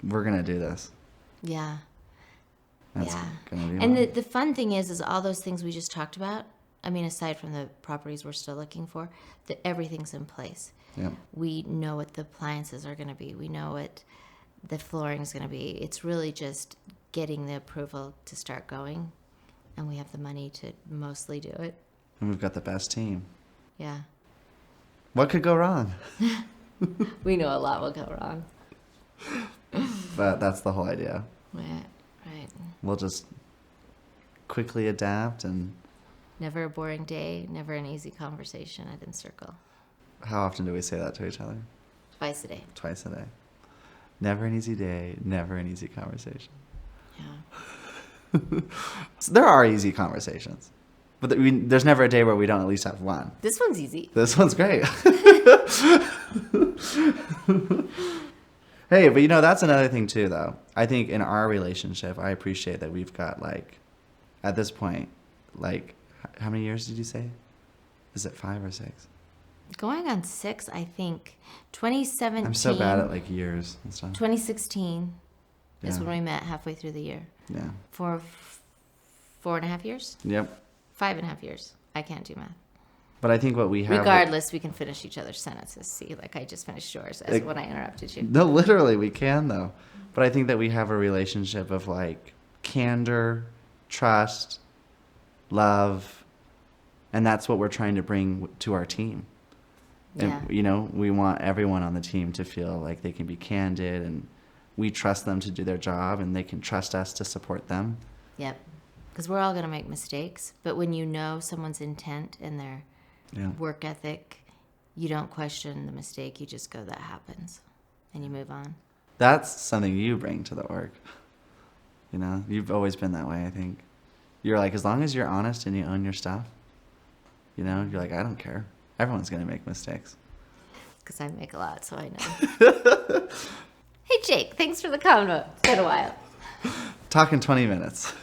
we're going to do this. Yeah. That's Yeah. going to be And fun. the fun thing is all those things we just talked about. I mean, aside from the properties we're still looking for, that everything's in place. Yep. We know what the appliances are going to be. We know what the flooring is going to be. It's really just getting the approval to start going, and we have the money to mostly do it. And we've got the best team. Yeah. What could go wrong? We know a lot will go wrong. But that's the whole idea. Right. Right. We'll just quickly adapt. And Never a boring day, never an easy conversation at Encircle. how often do we say that to each other? Twice a day. Twice a day. Never an easy day, never an easy conversation. Yeah. So there are easy conversations, but there's never a day where we don't at least have one. This one's easy. This one's great. Hey, but you know, that's another thing too, though. I think in our relationship, I appreciate that we've got, like, at this point, like, how many years did you say? Is it 5 or 6? Going on 6, I think. 2017. I'm so bad at, like, years and stuff. 2016 is Yeah. when we met halfway through the year. Yeah. For 4.5 years? Yep. 5.5 years. I can't do math. But I think what we have... Regardless, we can finish each other's sentences. See, like I just finished yours as when I interrupted you. No, literally, we can, though. But I think that we have a relationship of, like, candor, trust, love, and that's what we're trying to bring to our team. And, Yeah. you know, we want everyone on the team to feel like they can be candid, and we trust them to do their job, and they can trust us to support them. Yep. Because we're all going to make mistakes. But when you know someone's intent and their Yeah. work ethic, you don't question the mistake. You just go, that happens. And you move on. That's something you bring to the org. You know, you've always been that way, I think. You're like, as long as you're honest and you own your stuff, you know, you're like, I don't care. Everyone's going to make mistakes. Because I make a lot, so I know. Hey, Jake, thanks for the convo. It's been a while. Talking 20 minutes.